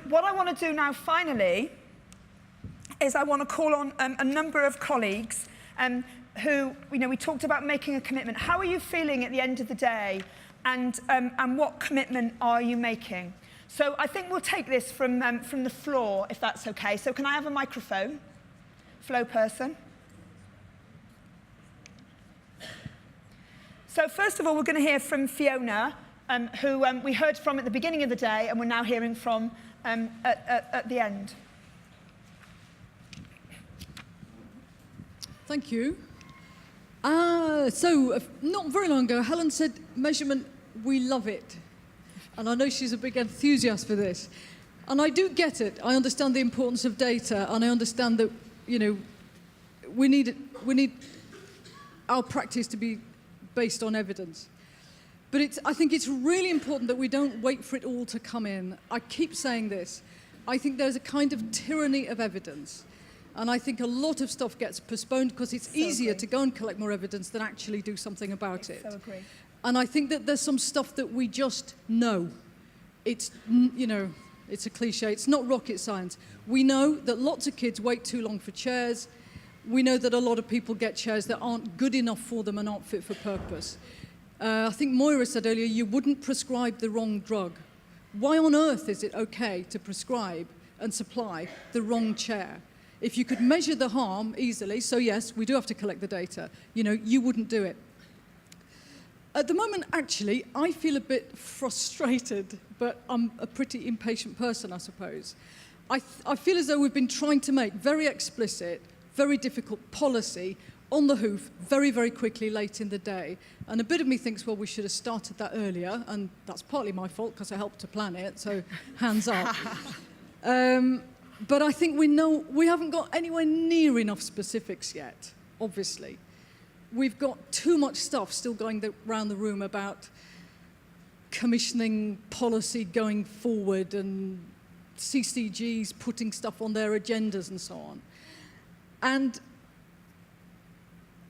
what I want to do now, finally, is I want to call on a number of colleagues who, we talked about making a commitment. How are you feeling at the end of the day, and what commitment are you making? So I think we'll take this from the floor, if that's okay. So can I have a microphone? Flow person. So first of all, we're going to hear from Fiona, who we heard from at the beginning of the day, and we're now hearing from at the end. Thank you. So not very long ago, Helen said, measurement, we love it. And I know she's a big enthusiast for this. And I do get it. I understand the importance of data, and I understand that, we need our practice to be based on evidence. But I think it's really important that we don't wait for it all to come in. I keep saying this. I think there's a kind of tyranny of evidence. And I think a lot of stuff gets postponed because it's easier to go and collect more evidence than actually do something about it. So agree. And I think that there's some stuff that we just know. It's, it's a cliche. It's not rocket science. We know that lots of kids wait too long for chairs. We know that a lot of people get chairs that aren't good enough for them and aren't fit for purpose. I think Moira said earlier, you wouldn't prescribe the wrong drug. Why on earth is it okay to prescribe and supply the wrong chair? If you could measure the harm easily, so yes, we do have to collect the data, you wouldn't do it. At the moment, actually, I feel a bit frustrated, but I'm a pretty impatient person, I suppose. I feel as though we've been trying to make very explicit, very difficult policy on the hoof very, very quickly late in the day. And a bit of me thinks, well, we should have started that earlier, and that's partly my fault because I helped to plan it, so hands up. But I think we haven't got anywhere near enough specifics yet, obviously. We've got too much stuff still going around the room about commissioning policy going forward and CCGs putting stuff on their agendas and so on. And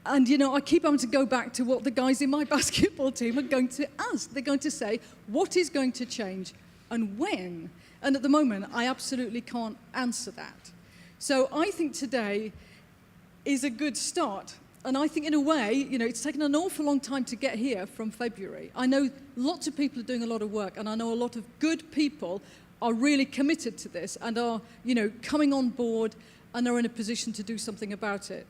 I keep having to go back to what the guys in my basketball team are going to ask. They're going to say, what is going to change and when? And at the moment, I absolutely can't answer that. So I think today is a good start. And I think in a way, it's taken an awful long time to get here from February. I know lots of people are doing a lot of work, and I know a lot of good people are really committed to this and are, coming on board and are in a position to do something about it.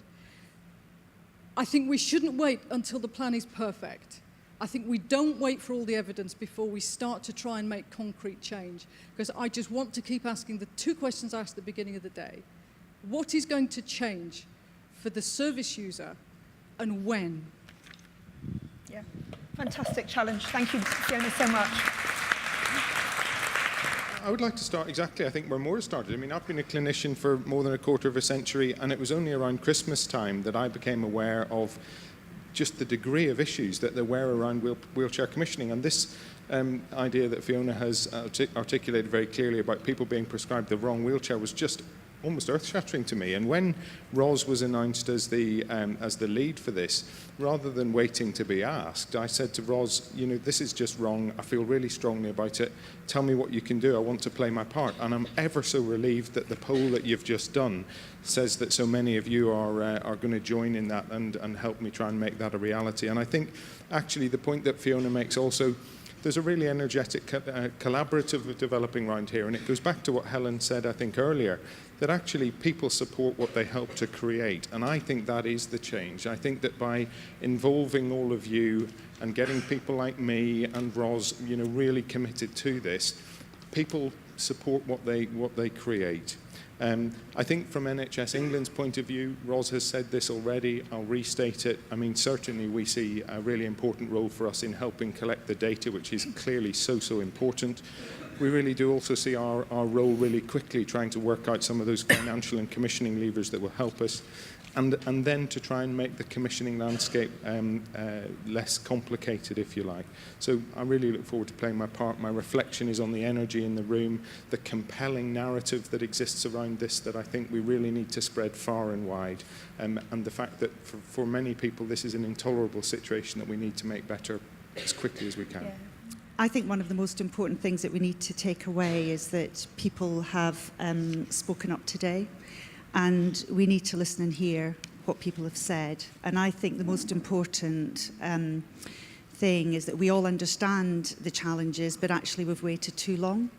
I think we shouldn't wait until the plan is perfect. I think we don't wait for all the evidence before we start to try and make concrete change, because I just want to keep asking the two questions I asked at the beginning of the day. What is going to change for the service user, and when? Yeah, fantastic challenge. Thank you, Fiona, so much. I would like to start exactly, I think, where Moira started. I mean, I've been a clinician for more than a quarter of a century, and it was only around Christmas time that I became aware of just the degree of issues that there were around wheelchair commissioning. And this idea that Fiona has articulated very clearly about people being prescribed the wrong wheelchair was just almost earth-shattering to me. And when Ros was announced as the lead for this, rather than waiting to be asked, I said to Ros, this is just wrong. I feel really strongly about it. Tell me what you can do. I want to play my part. And I'm ever so relieved that the poll that you've just done says that so many of you are going to join in that and help me try and make that a reality. And I think actually the point that Fiona makes also, there's a really energetic collaborative developing around here, and it goes back to what Helen said, I think, earlier, that actually people support what they help to create, and I think that is the change. I think that by involving all of you and getting people like me and Ros, really committed to this, people support what they create. I think from NHS England's point of view, Ros has said this already, I'll restate it. I mean, certainly we see a really important role for us in helping collect the data, which is clearly so important. We really do also see our role really quickly trying to work out some of those financial and commissioning levers that will help us. And then to try and make the commissioning landscape less complicated, if you like. So I really look forward to playing my part. My reflection is on the energy in the room, the compelling narrative that exists around this that I think we really need to spread far and wide, and the fact that for many people this is an intolerable situation that we need to make better as quickly as we can. Yeah. I think one of the most important things that we need to take away is that people have spoken up today, and we need to listen and hear what people have said. And I think the most important thing is that we all understand the challenges, but actually we've waited too long.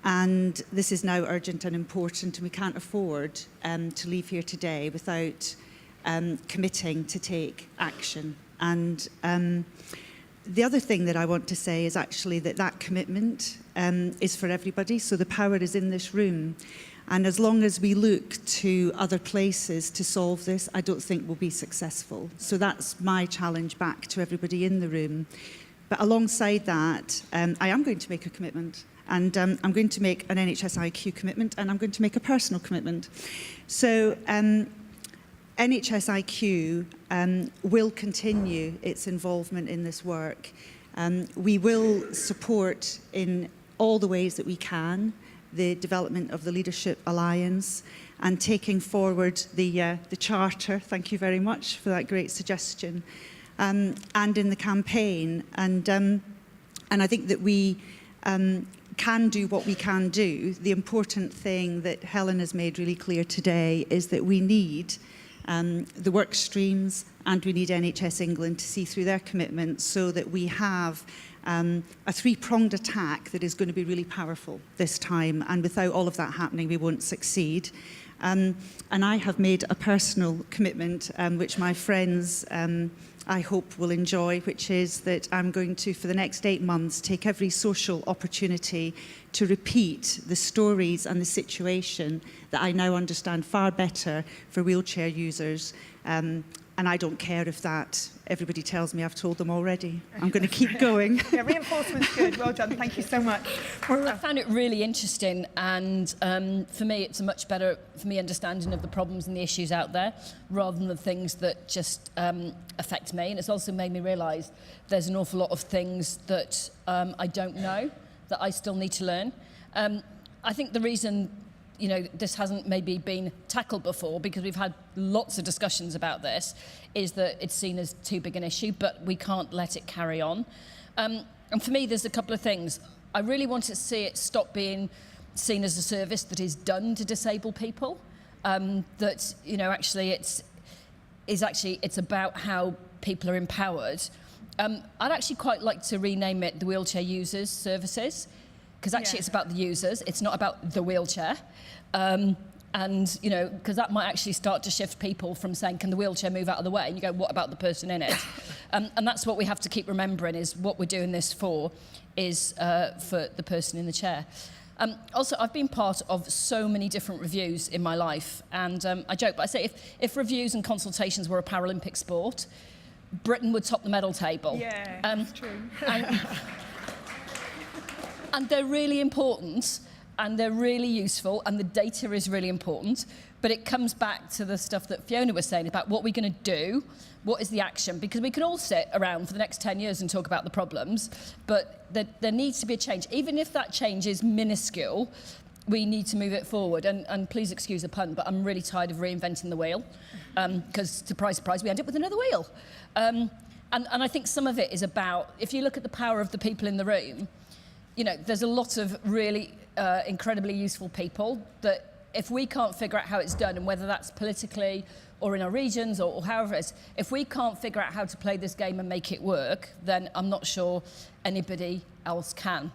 And this is now urgent and important, and we can't afford to leave here today without committing to take action. And the other thing that I want to say is actually that commitment is for everybody. So the power is in this room. And as long as we look to other places to solve this, I don't think we'll be successful. So that's my challenge back to everybody in the room. But alongside that, I am going to make a commitment. And I'm going to make an NHS IQ commitment, and I'm going to make a personal commitment. So NHS IQ will continue its involvement in this work. We will support in all the ways that we can the development of the Leadership Alliance and taking forward the charter. Thank you very much for that great suggestion. And in the campaign. And I think that we can do what we can do. The important thing that Helen has made really clear today is that we need the work streams, and we need NHS England to see through their commitment so that we have a three-pronged attack that is going to be really powerful this time. And without all of that happening, we won't succeed. And I have made a personal commitment, which my friends I hope will enjoy, which is that I'm going to, for the next 8 months, take every social opportunity to repeat the stories and the situation that I now understand far better for wheelchair users. And I don't care if that everybody tells me I've told them already. I'm going to keep going. Yeah, reinforcement's good. Well done. Thank you so much. I found it really interesting, and for me it's a much better understanding of the problems and the issues out there rather than the things that just affect me. And it's also made me realise there's an awful lot of things that I don't know, that I still need to learn. I think the reason this hasn't maybe been tackled before, because we've had lots of discussions about this, is that it's seen as too big an issue, but we can't let it carry on. And for me, there's a couple of things. I really want to see it stop being seen as a service that is done to disabled people. That, actually it's about how people are empowered. I'd actually quite like to rename it the Wheelchair Users Services, because actually it's about the users, it's not about the wheelchair. And, because that might actually start to shift people from saying, can the wheelchair move out of the way? And you go, what about the person in it? And that's what we have to keep remembering, is what we're doing this for is for the person in the chair. Also, I've been part of so many different reviews in my life, and I joke, but I say if reviews and consultations were a Paralympic sport, Britain would top the medal table. Yeah, that's true. And they're really important, and they're really useful, and the data is really important, but it comes back to the stuff that Fiona was saying about what we're going to do, what is the action, because we can all sit around for the next 10 years and talk about the problems, but there needs to be a change. Even if that change is minuscule, we need to move it forward. And please excuse the pun, but I'm really tired of reinventing the wheel, because surprise, surprise, we end up with another wheel. And I think some of it is about, if you look at the power of the people in the room, there's a lot of really incredibly useful people that if we can't figure out how it's done, and whether that's politically or in our regions or however it is, if we can't figure out how to play this game and make it work, then I'm not sure anybody else can.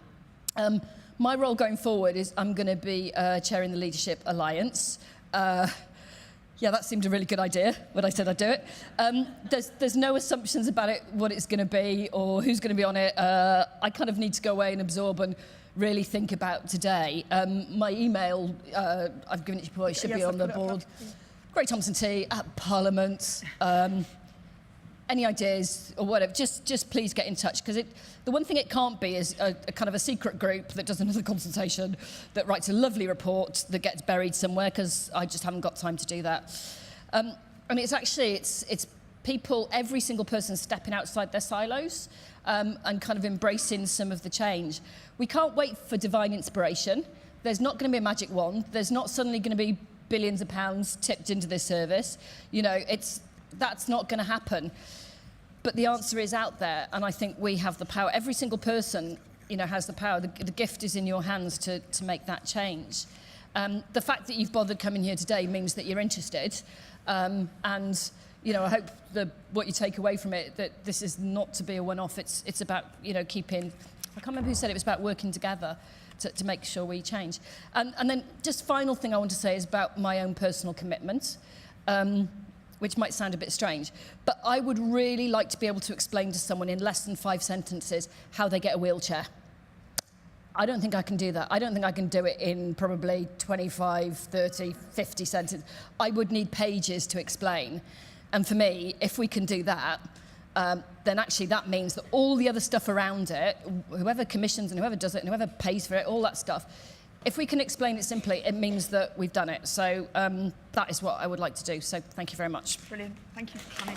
My role going forward is I'm going to be chairing the Leadership Alliance. Yeah, that seemed a really good idea when I said I'd do it. There's no assumptions about it, what it's going to be or who's going to be on it. I kind of need to go away and absorb and really think about today. My email, I've given it to you before, it should be on the board. Greg Thompson T at Parliament. Any ideas or whatever, just please get in touch, because the one thing it can't be is a kind of a secret group that does another consultation that writes a lovely report that gets buried somewhere, because I just haven't got time to do that. And it's people, every single person stepping outside their silos and kind of embracing some of the change. We can't wait for divine inspiration. There's not going to be a magic wand. There's not suddenly going to be billions of pounds tipped into this service. That's not going to happen. But the answer is out there, and I think we have the power. Every single person has the power. The gift is in your hands to make that change. The fact that you've bothered coming here today means that you're interested, and I hope what you take away from it, that this is not to be a one-off. It's about keeping. I can't remember who said it was about working together to make sure we change. And then just final thing I want to say is about my own personal commitment, which might sound a bit strange, but I would really like to be able to explain to someone in less than 5 sentences how they get a wheelchair. I don't think I can do that. I don't think I can do it in probably 25, 30, 50 sentences. I would need pages to explain. And for me, if we can do that, then actually that means that all the other stuff around it, whoever commissions and whoever does it and whoever pays for it, all that stuff, if we can explain it simply, it means that we've done it. So that is what I would like to do. So thank you very much. Brilliant. Thank you for coming.